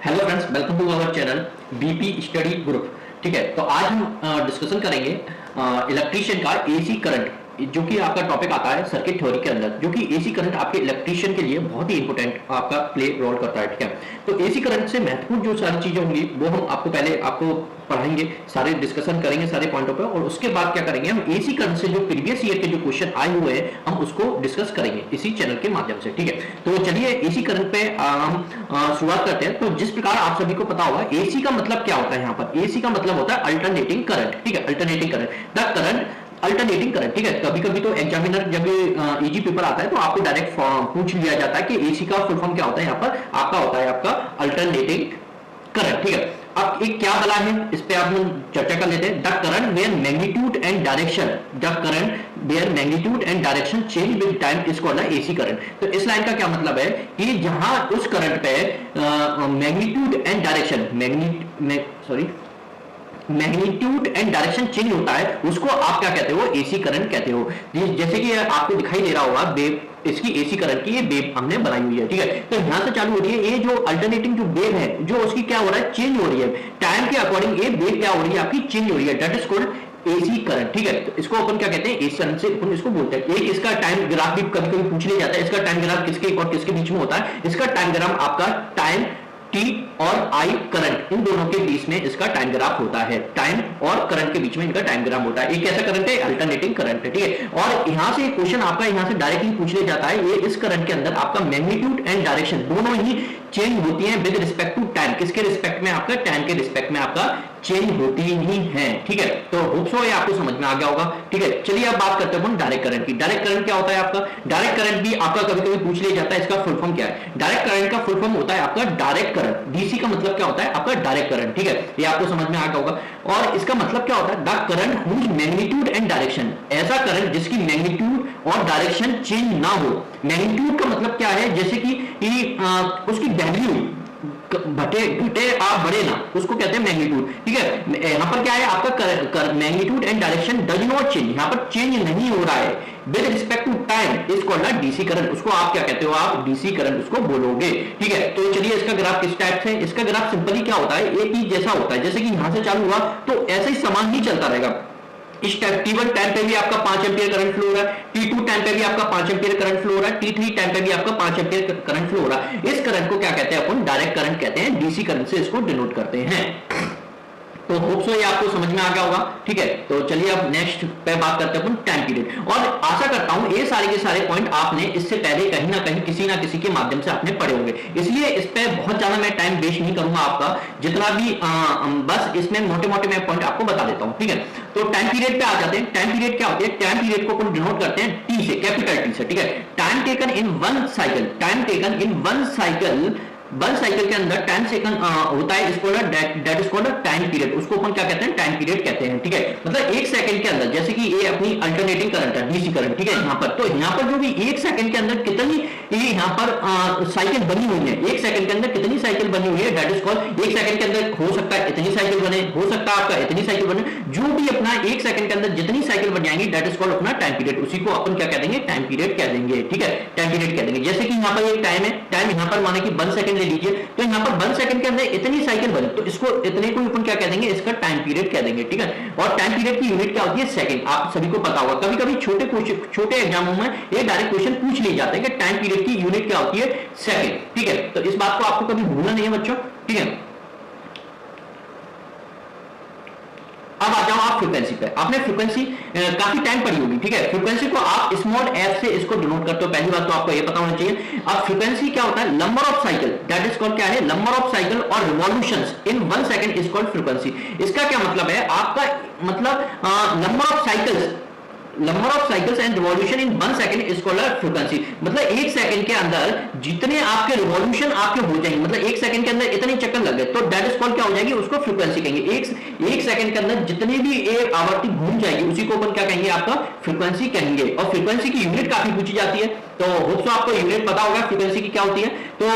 Hello friends, welcome to our channel BP study group. ठीक है, तो आज हम डिस्कशन करेंगे इलेक्ट्रीशियन का एसी करंट, जो कि आपका टॉपिक आता है सर्किट थ्योरी के अंदर, जो कि एसी करंट आपके इलेक्ट्रीशियन के लिए बहुत ही इंपॉर्टेंट आपका प्ले रोल करता है। ठीक है, तो एसी करंट से महत्वपूर्ण जो सारी चीजें होंगी वो हम आपको पहले आपको पढ़ाएंगे, सारे डिस्कशन करेंगे सारे पॉइंटों पे, और उसके बाद क्या करेंगे हम एसी करंट से जो प्रीवियस ईयर के जो क्वेश्चन आए हुए हैं हम उसको डिस्कस करेंगे इसी चैनल के माध्यम से। ठीक है, तो चलिए एसी करंट पे हम शुरुआत करते हैं। तो जिस प्रकार आप सभी को पता होगा एसी का मतलब क्या होता है, यहाँ पर एसी का मतलब होता है अल्टरनेटिंग करंट। ठीक है, alternating current, the current alternating current. ठीक है, कभी कभी तो एग्जामिनर जब इजी पेपर आता है तो आपको डायरेक्ट पूछ लिया जाता है कि एसी का फुल फॉर्म क्या होता है। यहाँ पर आपका होता है आपका अल्टरनेटिंग करंट। ठीक है, अब एक क्या बला है इस पे आप चर्चा कर लेते हैं। The current where magnitude and direction, the current where magnitude and direction change with time is called AC current. तो इस लाइन का क्या मतलब है कि जहां उस करंट पे magnitude and direction magnitude and direction change होता है, उसको आप क्या कहते हो, एसी करंट कहते हो। जैसे कि आपको दिखाई दे रहा होगा वेव, इसकी एसी करंट की ये वेव हमने बनाई हुई है। ठीक है, तो यहां से चालू होती है ये जो अल्टरनेटिंग जो वेव है, जो उसकी क्या हो रहा है, चेंज हो रही है टाइम के अकॉर्डिंग। ये वेव क्या हो रही है आपकी, चेंज हो रही है, that is called AC current. ठीक है, तो इसको अपन क्या कहते हैं, एसी करंट से अपन इसको बोलते हैं। एक इसका टाइम ग्राफ भी कभी कभी पूछ लिया जाता है, इसका टाइम ग्राफ किसके और किसके बीच में होता है। इसका टाइम ग्राफ आपका टाइम टी और आई करंट, इन दोनों के बीच में इसका टाइम ग्राफ होता है। टाइम और करंट के बीच में इनका टाइम ग्राफ होता है। एक ऐसा करंट है अल्टरनेटिंग करंट है। ठीक है, और यहां से क्वेश्चन आपका यहां से डायरेक्टली पूछ लिया जाता है, ये इस करंट के अंदर आपका मैग्नीट्यूड एंड डायरेक्शन दोनों ही चेंज होती हैं विद रिस्पेक्ट टू टाइम। किसके रिस्पेक्ट में, आपका टाइम के रिस्पेक्ट में आपका चेंज होती ही है। ठीक है, तो होप सो ये आपको समझ में आ गया होगा। ठीक है, चलिए अब बात करते हैं डायरेक्ट करंट की। डायरेक्ट करंट क्या होता है आपका, डायरेक्ट करंट भी आपका कभी कभी पूछ लिया जाता है, इसका फुल फॉर्म क्या है। डायरेक्ट करंट का फुल फॉर्म होता है आपका डायरेक्ट करंट। डीसी का मतलब क्या होता है आपका डायरेक्ट करंट। ठीक है, ये आपको समझ में आ गया होगा। और इसका मतलब क्या होता है, the current whose magnitude and direction, ऐसा करंट जिसकी मैग्नीट्यूड और डायरेक्शन चेंज ना हो। मैग्नीट्यूड का मतलब क्या है, जैसे कि उसकी वैल्यू घटे आप बढ़े ना, उसको कहते हैं मैग्नीट्यूड। ठीक है, यहां पर क्या है आपका magnitude and direction does not change, यहां पर चेंज नहीं हो रहा है with respect to time is called DC current. उसको आप क्या कहते हो, आप डीसी करंट उसको बोलोगे। ठीक है, तो चलिए इसका ग्राफ किस टाइप से, इसका ग्राफ सिंपली क्या होता है, एक ही जैसा होता है। जैसे कि यहां से चालू हुआ तो ऐसे ही समान ही चलता रहेगा। इस T1 टाइम पे भी आपका 5 एम्पीयर करंट फ्लो हो रहा है, T2 टाइम पे भी आपका 5 एम्पीयर करंट फ्लो हो रहा है, T3 टाइम पे भी आपका 5 एम्पीयर करंट फ्लो हो रहा है। इस करंट को क्या कहते हैं अपन, डायरेक्ट करंट कहते हैं, डीसी करंट से इसको डिनोट करते हैं। तो होप सो ये आपको समझ में आ गया होगा। ठीक है, तो चलिए अब नेक्स्ट पे बात करते हैं अपन टाइम पीरियड। और आशा करता हूं ये सारे के सारे पॉइंट आपने इससे पहले कहीं ना कहीं किसी ना किसी के माध्यम से आपने पढ़े होंगे, इसलिए इस पे बहुत ज्यादा मैं टाइम वेस्ट नहीं करूंगा आपका, जितना भी बस इसमें मोटे मोटे मैं पॉइंट आपको बता देता हूं। ठीक है, तो टाइम पीरियड पे आ जाते हैं। टाइम पीरियड क्या होती है, टाइम पीरियड को अपन डिनोट करते हैं टी से, कैपिटल टी से। ठीक है, time taken in one cycle, time taken in one cycle, one cycle के अंदर टाइम सेकंड होता है, इसको that is called time period. उसको अपन क्या कहते हैं, टाइम पीरियड कहते हैं। ठीक है, मतलब एक सेकंड के अंदर, जैसे कि ये अपनी अल्टरनेटिंग करंट है डीसी करंट। ठीक है, यहाँ पर तो यहाँ पर जो भी एक सेकंड के अंदर कितनी ये यहाँ पर साइकिल बनी हुई है, एक सेकंड के अंदर कितनी साइकिल बनी हुई है, दैट इज कॉल्ड, एक सेकंड के अंदर हो सकता है इतनी साइकिल बने, हो सकता है आपका इतनी साइकिल बने, जो भी अपना एक सेकंड के अंदर जितनी साइकिल बन जाएंगी दैट इज कॉल्ड अपना टाइम पीरियड। उसी को अपन क्या कह देंगे, टाइम पीरियड कह देंगे। ठीक है, टाइम पीरियड कह देंगे। जैसे कि यहाँ पर एक टाइम है, टाइम यहाँ पर माने कि 1 सेकंड ले लीजिए, तो यहाँ पर 1 सेकंड के अंदर इतनी साइकिल बनी, तो इसको इतने को अपन क्या कह देंगे, इसका टाइम पीरियड कह देंगे। ठीक है, और टाइम पीरियड की यूनिट क्या होती है, सेकंड। आप सभी को पता होगा, कभी कभी छोटे एग्जामों में ये डायरेक्ट क्वेश्चन पूछ लिए जाते हैं कि टाइम पीरियड की यूनिट क्या होती है, सेकंड। ठीक है, तो इस बात को आपको कभी भूलना नहीं है बच्चों। ठीक है, अब आ जाओ आप फ्रीक्वेंसी पे। आपने फ्रीक्वेंसी काफी टाइम पढ़ी होगी। ठीक है, फ्रीक्वेंसी को आप स्मॉल एफ से इसको डिनोट करते हो, पहली बात तो आपको ये पता होना चाहिए। अब फ्रीक्वेंसी क्या होता है, number of cycle, that is called क्या है, नंबर ऑफ साइकिल और revolutions in 1 second is called frequency. इसका क्या मतलब है, आपका मतलब number of cycles, number of cycles and revolution in 1 second is called frequency. मतलब एक सेकंड के अंदर जितने आपके रिवॉल्यूशन आपके हो जाएंगे, मतलब एक सेकंड के अंदर इतने चक्कर लग गए, तो दैट इज कॉल्ड क्या हो जाएगी, उसको फ्रीक्वेंसी कहेंगे। एक सेकंड के अंदर जितनी भी एक आवर्ती घूम जाएगी उसी को अपन क्या कहेंगे, आपका फ्रीक्वेंसी कहेंगे। और फ्रीक्वेंसी की यूनिट काफी पूछी जाती है, तो होप सो आपको यूनिट पता होगा फ्रीक्वेंसी की क्या होती है। तो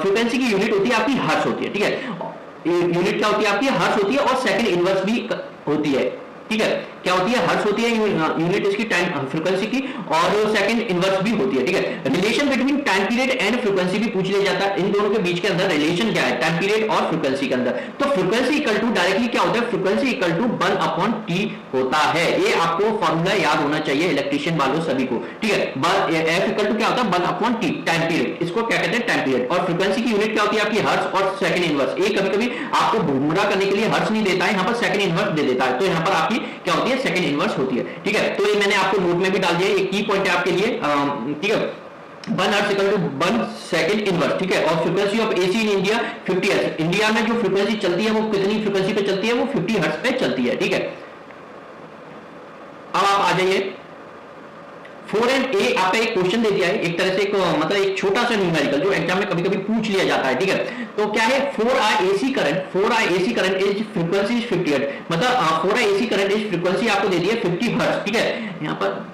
फ्रीक्वेंसी की यूनिट होती है आपकी हर्ट्ज होती है। ठीक है, यूनिट क्या होती है आपकी, हर्ट्ज होती है, और सेकंड इनवर्स भी होती है। ठीक है, क्या होती है, हर्ट्ज होती है यूनिट इसकी टाइम फ्रीक्वेंसी की, और सेकंड इनवर्स भी होती है, ठीक है। Relation between time period and frequency भी पूछ लिया जाता है, इन दोनों के बीच के अंदर रिलेशन क्या है, टाइम पीरियड और फ्रीक्वेंसी के अंदर। तो फ्रीक्वेंसी इक्वल टू डायरेक्टली क्या होता है, फ्रीक्वेंसी इक्वल टू 1/t होता है। ये आपको फॉर्मूला याद होना चाहिए इलेक्ट्रिशियन वालों सभी को, ठीक है। एफ इक्वल टू क्या होता है, 1/t टाइम पीरियड, इसको क्या कहते हैं, टाइम पीरियड। और फ्रीक्वेंसी की यूनिट क्या होती है आपकी, हर्ट्ज और सेकंड इनवर्स। ये कभी कभी आपको गुमराह करने के लिए हर्ट्ज नहीं देता है, यहाँ पर सेकंड इनवर्स दे देता है, तो यहाँ पर आपकी क्या होती है, सेकंड इनवर्स होती है, ठीक है। तो ये मैंने आपको नोट में भी डाल दिया, एक की पॉइंट है आपके लिए, ठीक है। 1 hertz equal to 1 second inverse, ठीक है। और frequency of AC in India 50 hertz. India में जो फ्रीक्वेंसी चलती है वो कितनी फ्रीक्वेंसी पे चलती है, वो 50 हर्ट्ज पे चलती है, ठीक है। अब आप आ जाइए 4A, आपका एक क्वेश्चन दे दिया है एक तरह से, एक मतलब एक छोटा सा न्यूमेरिकल जो एग्जाम में कभी कभी पूछ लिया जाता है, ठीक है। तो क्या है, 4I AC current is frequency 50 hertz, मतलब 4I AC current is frequency आपको दे दी है 50 हर्ट्ज, ठीक है। यहां पर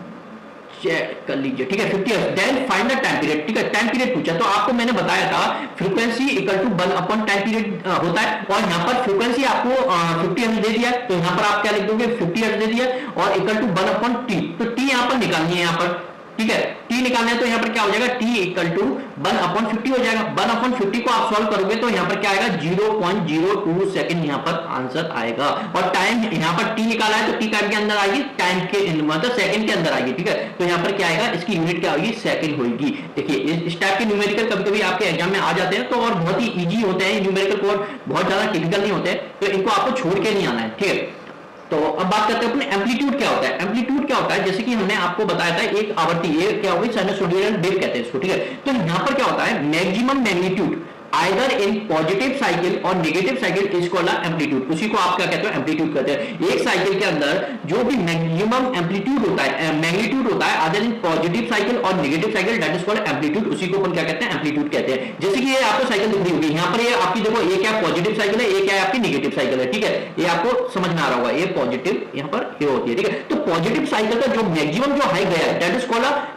चेक कर लीजिए, ठीक है, 50 hertz. Then find the time period, ठीक है, टाइम पीरियड पूछा, तो आपको मैंने बताया था frequency equal to 1 time period होता है, और यहाँ पर फ्रीक्वेंसी आपको 50 हर्ट्ज दे दिया, तो यहाँ पर आप क्या लिख दोगे, 50 हर्ट्ज दे दिया, और इक्वल टू 1/t, तो t यहाँ पर निकालनी है यहाँ पर, ठीक है। t निकालना है तो यहाँ पर क्या हो जाएगा, t इक्वल टू 1/50 हो जाएगा। 1/50 को आप सॉल्व करोगे तो यहाँ पर क्या आएगा, 0.02 सेकंड यहाँ पर आंसर आएगा। और टाइम यहाँ पर t निकाला है तो t टाइम के अंदर आएगी, टाइम के मतलब सेकंड के अंदर आएगी, ठीक है। तो यहाँ पर क्या आएगा, इसकी यूनिट क्या होगी, सेकंड होगी। देखिए इस टाइप के न्यूमेरिकल कभी कभी आपके एग्जाम में आ जाते हैं, तो और बहुत ही ईजी होते हैं न्यूमेरिकल को, और बहुत ज्यादा टिपिकल नहीं होते हैं, तो इनको आपको छोड़ के नहीं आना है, ठीक है। तो अब बात करते हैं अपने एम्पलीट्यूड क्या होता है। एम्पलीट्यूड क्या होता है, जैसे कि हमने आपको बताया था एक आवर्ती, ये क्या होगी, साइनसोइडल वेव कहते हैं इसको, ठीक है। तो यहां पर क्या होता है, maximum magnitude either in positive cycle और negative cycle is called amplitude, उसी को आप क्या कहते हो, एम्पलीट्यूड कहते हैं। एक साइकिल के अंदर जो भी मैक्सिमम एम्पलीट्यूड होता है, मैग्नीट्यूड होता है आइदर इन पॉजिटिव साइकिल और negative cycle, that is called amplitude, उसी को अपन क्या कहते हैं, एम्पलीट्यूड कहते हैं। जैसे कि ये आपको साइकिल दिख रही होगी, यहाँ पर ये आपकी देखो, ये क्या पॉजिटिव साइकिल है, ये क्या है आपकी नेगेटिव साइकिल है, ठीक है। ये आपको समझ में आ रहा होगा, ये पॉजिटिव यहाँ पर ये होती है, ठीक है। तो पॉजिटिव साइकिल का जो मैक्सिमम जो हाइट गया है दैट इज कॉल्ड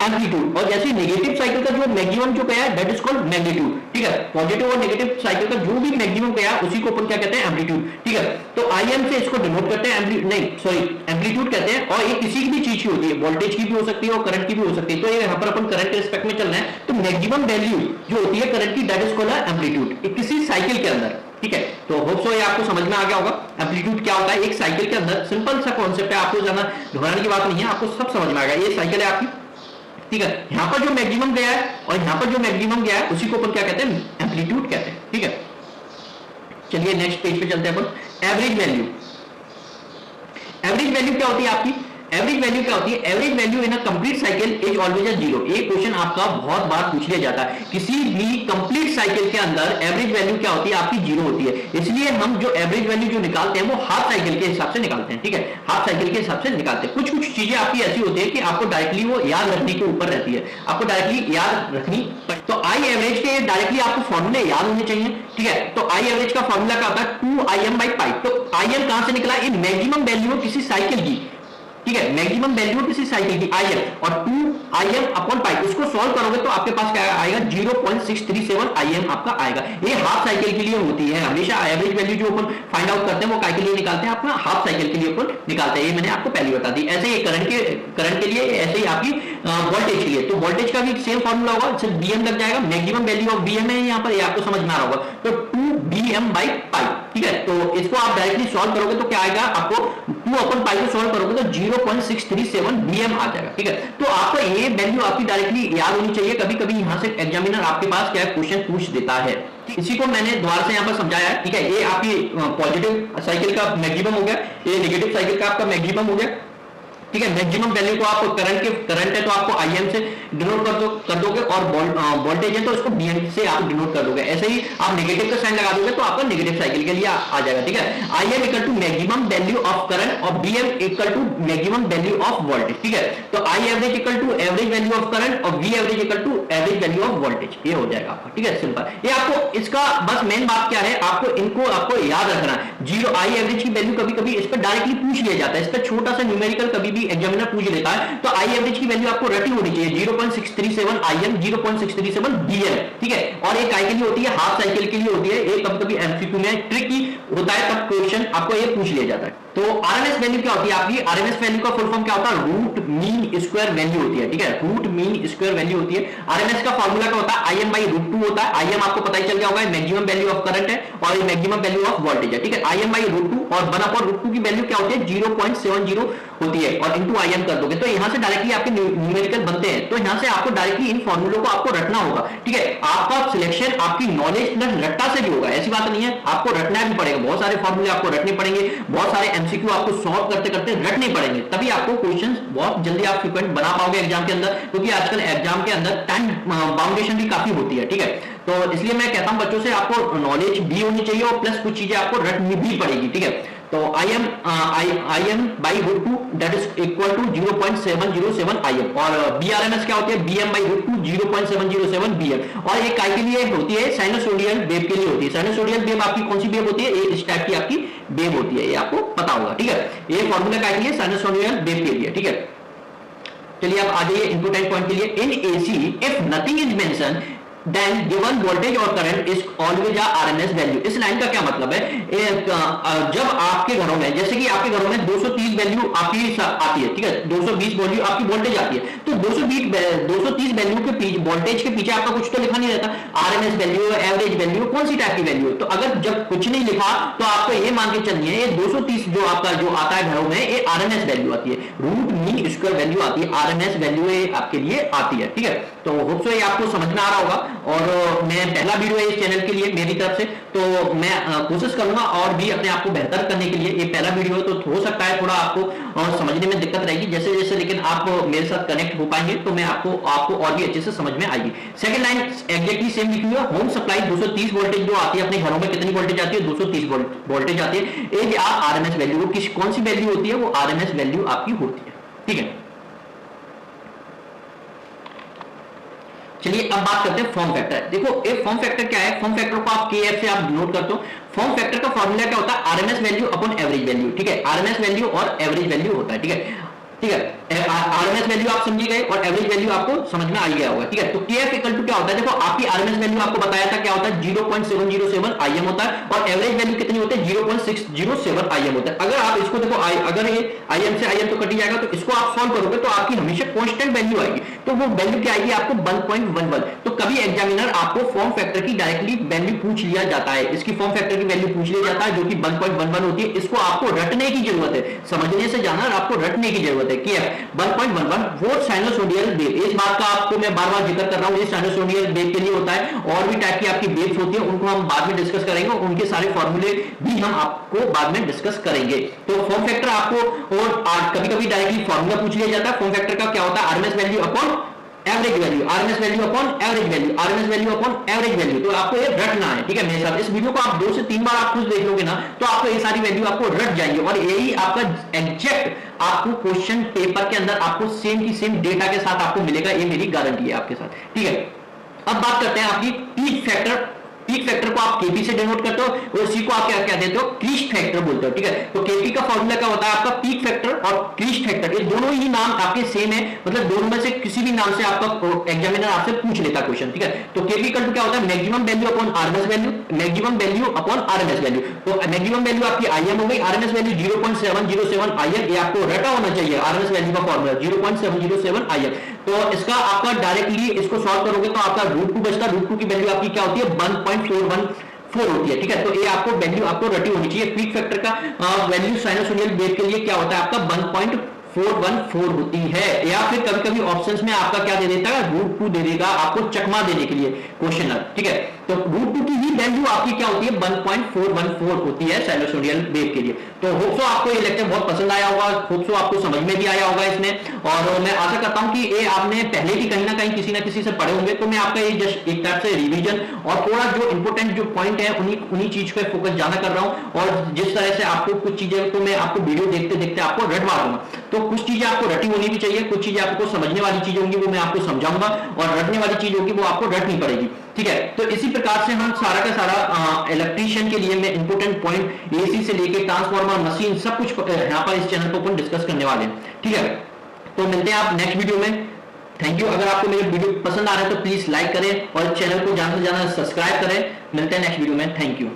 एम्पलीट्यूड, और जैसे नेगेटिव साइकिल का जो मैक्सिमम जो गया है दैट इज कॉल्ड मैग्नीट्यूड, ठीक है। पॉजिटिव और नेगेटिव साइकिल का जो भी मैक्सिमम गया उसी को अपन क्या कहते हैं, एम्पलीट्यूड, ठीक है। तो IM से इसको डिनोट करते हैं, एम्पलीट्यूड कहते हैं। और ये किसी की भी चीज की होती है, वोल्टेज की भी हो सकती है और करंट की भी हो सकती है। तो ये यहाँ पर अपन करंट के रिस्पेक्ट में चलना है, तो मैक्सिमम वैल्यू जो होती है करंट की दैट इज कॉल्ड एम्पलीट्यूड, किसी साइकिल के अंदर, ठीक है। तो होप सो ये आपको समझ में आ गया होगा एम्पलीट्यूड क्या होता है एक साइकिल के अंदर। सिंपल सा कॉन्सेप्ट है, आपको ज्यादा घबराने की बात नहीं है, आपको सब समझ में आ गया। ये साइकिल है आपकी, ठीक है। यहां पर जो मैक्सिमम गया है और यहां पर जो मैक्सिमम गया है उसी को अपन क्या कहते हैं, एम्पलीट्यूड कहते हैं, ठीक है। चलिए नेक्स्ट पेज पे चलते हैं अपन। एवरेज वैल्यू, एवरेज वैल्यू क्या होती है आपकी, एवरेज वैल्यू क्या होती है, average value in a complete cycle is always a zero. ये क्वेश्चन आपका बहुत बार पूछ लिया जाता है, किसी भी कंप्लीट साइकिल के अंदर एवरेज वैल्यू क्या होती है आपकी, जीरो होती है। इसलिए हम जो एवरेज वैल्यू जो निकालते हैं वो हाफ साइकिल के हिसाब से निकालते हैं, ठीक है, हाफ साइकिल के हिसाब से निकालते हैं। कुछ कुछ चीजें आपकी ऐसी होती है कि आपको डायरेक्टली वो याद रखने के ऊपर रहती है, आपको डायरेक्टली याद रखनी। तो आई एवरेज के डायरेक्टली आपको फॉर्मूले याद होने चाहिए, ठीक है। तो आई एवरेज का फॉर्मूला क्या होता है, 2IM/π। तो IM कहां से निकला, ये मैक्सिमम वैल्यू किसी साइकिल की, ठीक है, मैक्सिमम वैल्यू किसी साइकिल की IM, और 2IM/π उसको सॉल्व करोगे तो आपके पास क्या आएगा, 0.637 IM आपका आएगा। ये हाफ साइकिल के लिए होती है हमेशा। एवरेज वैल्यू जो अपन फाइंड आउट करते हैं वो काय के लिए निकालते हैं, अपना हाफ साइकिल के लिए अपन निकालते हैं। ये मैंने आपको पहले बता दी। ऐसे ही करंट के लिए, ऐसे ही आपकी वोल्टेज के लिए, तो वोल्टेज का भी सेम फॉर्मूला होगा, सिर्फ BM लग जाएगा। मैक्सिमम वैल्यू ऑफ BM है यहाँ पर, ये आपको समझ में आ रहा होगा, तो 2BM/π, ठीक है। तो इसको आप डायरेक्टली सॉल्व करोगे तो क्या आएगा आपको, 2/π को सॉल्व करोगे तो 0.637 BM आ जाएगा, ठीक है। तो आपको ये वैल्यू आपकी डायरेक्टली याद होनी चाहिए। कभी कभी यहां से एग्जामिनर आपके पास क्या क्वेश्चन पूछ देता है, इसी को मैंने द्वार से यहां पर समझाया है, ठीक है। ये आपकी पॉजिटिव साइकिल का मैक्सिमम हो गया, ये नेगेटिव साइकिल का आपका मैक्सिमम हो गया, ठीक है। मैक्सिमम वैल्यू को आप करंट है तो आपको IM से डिनोट कर दोगे, और वोल्टेज है तो उसको BM से आप डिनोट कर दोगे। ऐसे ही आप नेगेटिव का साइन लगा दोगे तो आपका नेगेटिव साइकिल के लिए आ जाएगा, ठीक है। IM equal to maximum value of current और BM equal to maximum value of voltage, ठीक है। तो I average equal to average value of current और V average equal to average value of voltage, ये हो जाएगा आपका, ठीक है, सिंपल। ये आपको इसका बस मेन बात क्या है, आपको याद रखना है। जीरो I एवरेज की वैल्यू कभी कभी इस पर डायरेक्टली पूछ लिया जाता है, इस पर छोटा सा न्यूमेरिकल कभी भी एग्जामिनर पूछ लेता है, तो I एवरेज की वैल्यू आपको रटी होनी चाहिए, 0.637 IM, 0.637 BM, ठीक है। और एक काय के लिए होती है, हाफ साइकिल के लिए होती है। एक कभी कभी MCQ में ट्रिकी होता है तब क्वेश्चन आपको ये पूछ लिया जाता है। तो आरएमएस वैल्यू क्या होती है आपकी? आरएमएस वैल्यू का फुल फॉर्म क्या होता है? रूट मीन स्क्वायर वैल्यू होती है, ठीक है, रूट मीन स्क्वायर वैल्यू होती है। आरएमएस का फॉर्मूला क्या होता है? आईएम बाई रूट 2 होता है। आईएम आपको पता ही चल गया होगा, मैक्सिमम वैल्यू ऑफ करंट है और ये मैक्सिमम वैल्यू ऑफ वोल्टेज है, ठीक है। आईएम बाई रूट 2 और 1/√2 की वैल्यू क्या होती है? 0.70 होती है और इंटू आईएम कर दोगे तो यहां से डायरेक्टली आपके न्यूमेरिकल बनते हैं। तो यहां से आपको डायरेक्टली इन फॉर्मूलों को आपको रटना होगा, ठीक है। आपका सिलेक्शन आपकी नॉलेज प्लस रट्टा से भी होगा, ऐसी बात नहीं है, आपको रटना भी पड़ेगा। बहुत सारे फॉर्मूले आपको रटने पड़ेंगे, बहुत सारे एमसीक्यू आपको सॉल्व करते करते रटने पड़ेंगे, तभी आपको क्वेश्चंस बहुत जल्दी आप फ्रीक्वेंट बना पाओगे एग्जाम के अंदर, क्योंकि आजकल एग्जाम के अंदर टाइम बाउंडेशन भी काफी होती है, ठीक है। तो इसलिए मैं कहता हूं बच्चों से आपको नॉलेज भी होनी चाहिए और प्लस कुछ चीजें आपको रटनी भी पड़ेगी, ठीक है। तो IM by root 2 that is equal to 0.707 IM और BRMS क्या होती है? BM बाई रूट 2 0.707 BM और ये काय के लिए होती है? साइनोसोडियल वेव के लिए होती है। साइनोसोडियल वेव आपकी कौन सी वेव होती है? इस टाइप की आपकी वेव होती है, ये आपको पता होगा, ठीक है। ये फॉर्मूला काय के लिए? साइनोसोडियल वेव के लिए, ठीक है। चलिए अब आ जाइए इंपोर्टेंट पॉइंट के लिए। इन AC if nothing is mention then given voltage और current is always a RMS value। इस लाइन का क्या मतलब है? जब आपके घरों में, जैसे कि आपके घरों में 230 वैल्यू आपकी आती है, ठीक है, 220 वैल्यू आपकी वोल्टेज आती है, तो 230 वैल्यू के वोल्टेज के पीछे आपका कुछ तो लिखा नहीं रहता, RMS वैल्यू, एवरेज वैल्यू, कौन सी टाइप की वैल्यू। तो अगर जब कुछ नहीं लिखा तो आपको ये मान के चलिए ये 230 जो आपका जो आता है घरों में, ये RMS वैल्यू आती है, रूट मीन स्क्वायर वैल्यू आती है, RMS वैल्यू आपके लिए आती है, ठीक है। तो होप सो ये आपको समझ में आ रहा होगा और मैं पहला वीडियो है इस चैनल के लिए मेरी तरफ से, तो मैं कोशिश करूंगा और भी अपने आप को बेहतर करने के लिए। ये पहला वीडियो है तो हो सकता है थोड़ा आपको समझने में दिक्कत रहेगी जैसे जैसे, लेकिन आप मेरे साथ कनेक्ट हो पाएंगे तो मैं आपको और भी अच्छे से समझ में आएगी। सेकंड लाइन एग्जैक्टली सेम लिखी हुई है, होम सप्लाई 230 वोल्टेज जो आती है अपने घरों में, कितनी वोल्टेज आती है? 230 वोल्टेज आती है। ये आप RMS वैल्यू, कौन सी वैल्यू होती है? वो RMS वैल्यू आपकी होती है, ठीक है। चलिए अब बात करते हैं फॉर्म फैक्टर। देखो एक फॉर्म फैक्टर क्या है? फॉर्म फैक्टर को आप KF से आप नोट करते हो। फॉर्म फैक्टर का फॉर्मूला क्या होता है? RMS value upon average value, ठीक है। RMS वैल्यू और एवरेज वैल्यू होता है, ठीक है, ठीक है। RMS वैल्यू आप समझ गए और एवरेज वैल्यू आपको समझ में आ गया होगा, ठीक है। तो KF इक्वल टू क्या होता है? देखो आपकी RMS वैल्यू आपको बताया था क्या होता है? 0.707 IM होता है और एवरेज वैल्यू कितनी होती है? 0.607 IM होता है। अगर आप इसको देखो, अगर ये IM से IM तो कट ही जाएगा, तो इसको आप सॉल्व करोगे तो आपकी हमेशा कांस्टेंट वैल्यू आएगी, तो वो वैल्यू क्या आएगी आपको? 1.11। तो कभी एग्जामिनर आपको फॉर्म फैक्टर की डायरेक्टली वैल्यू पूछ लिया जाता है, इसकी फॉर्म फैक्टर की वैल्यू पूछ लिया जाता है जो कि 1.11 होती है। इसको आपको रटने की जरूरत है, समझने से जाना, आपको रटने की जरूरत है कि 1.11 वो साइनोसोडियल वेव। इस बात का आपको मैं बार बार जिक्र कर रहा हूं, ये साइनोसोडियल वेव के लिए होता है। और भी टाइप की आपकी वेव्स होती है, उनको हम बाद में डिस्कस करेंगे, उनके सारे फॉर्मूले भी हम आपको बाद में डिस्कस करेंगे। तो फॉर्म फैक्टर आपको और कभी-कभी डायरेक्टली फॉर्मूला पूछ लिया जाता है। फॉर्म फैक्टर का क्या होता है? RMS value upon average value, RMS value upon average value, RMS value upon average value. तो आपको ये रटना है, ठीक है, मेरे साथ। इस वीडियो को आप 2 से 3 बार आप खुद देख लोगे ना तो आपको ये सारी वैल्यू आपको रट जाएंगे और यही आपका एग्जैक्ट आपको क्वेश्चन पेपर के अंदर आपको सेम की सेम डेटा के साथ आपको मिलेगा, ये मेरी गारंटी है आपके साथ, ठीक है। अब बात करते हैं आपकी पीक फैक्टर। पीक फैक्टर को आप केपी से डिनोट करते हो और इसी को आप क्या कहते हो? क्रीस्ट फैक्टर बोलते हो, ठीक है। तो केपी का फॉर्मूला क्या होता है आपका? पीक फैक्टर और क्रीस्ट फैक्टर, ये दोनों ही नाम आपके सेम है, मतलब दोनों में से किसी भी नाम से आपका एग्जामिनर आपसे पूछ लेता क्वेश्चन, ठीक है। तो केपी इक्वल टू क्या होता है? Maximum value upon RMS value, maximum value upon RMS value. तो मैक्सिमम वैल्यू आपकी IM हो गई, RMS वैल्यू 0.707 IM, ये आपको रटा होना चाहिए। RMS वैल्यू का फॉर्मूला 0.707 IM। तो इसका आपका डायरेक्टली इसको सॉल्व करोगे तो आपका √2 बचता, √2 की वैल्यू आपकी क्या होती है? 1.414 होती है, ठीक है। तो ये आपको वैल्यू आपको रटी होनी चाहिए। पीक फैक्टर का वैल्यू साइनोसोडियल वेव के लिए क्या होता है आपका? 1.414 होती है। या फिर कभी कभी ऑप्शंस में आपका क्या दे देता है? √2 दे देगा आपको चकमा देने के लिए क्वेश्चनर, ठीक है। तो √2 की ही वैल्यू आपकी क्या होती है? 1.414 होती है साइनोसोडियल वेव के लिए। तो होप सो आपको ये लेक्चर बहुत पसंद आया होगा, होप सो आपको समझ में भी आया होगा इसमें, और मैं आशा करता हूं कि ये आपने पहले भी कहीं ना कहीं किसी ना किसी से पढ़े होंगे। तो मैं आपका ये जस्ट एक टाइप से रिवीजन और थोड़ा जो इंपोर्टेंट जो पॉइंट है उन्हीं चीज पे फोकस ज्यादा कर रहा हूं, और जिस तरह से आपको कुछ चीजें तो मैं आपको वीडियो देखते देखते आपको रटवा दूंगा। तो कुछ चीजें आपको रटी होनी भी चाहिए, कुछ चीजें आपको समझने वाली चीजें होंगी वो मैं आपको समझाऊंगा, और रटने वाली चीज होगी वो आपको रटनी पड़ेगी, ठीक है। तो इसी प्रकार से हम सारा का सारा इलेक्ट्रीशियन के लिए मैं इंपोर्टेंट पॉइंट एसी से लेके ट्रांसफार्मर, मशीन, सब कुछ यहाँ पर इस चैनल पर अपन डिस्कस करने वाले हैं, ठीक है। तो मिलते हैं आप नेक्स्ट वीडियो में। Thank you. अगर आपको मेरे वीडियो पसंद आ रहा है तो प्लीज लाइक करें और चैनल को ज्यादा से ज्यादा सब्सक्राइब करें। मिलते हैं नेक्स्ट वीडियो में। Thank you.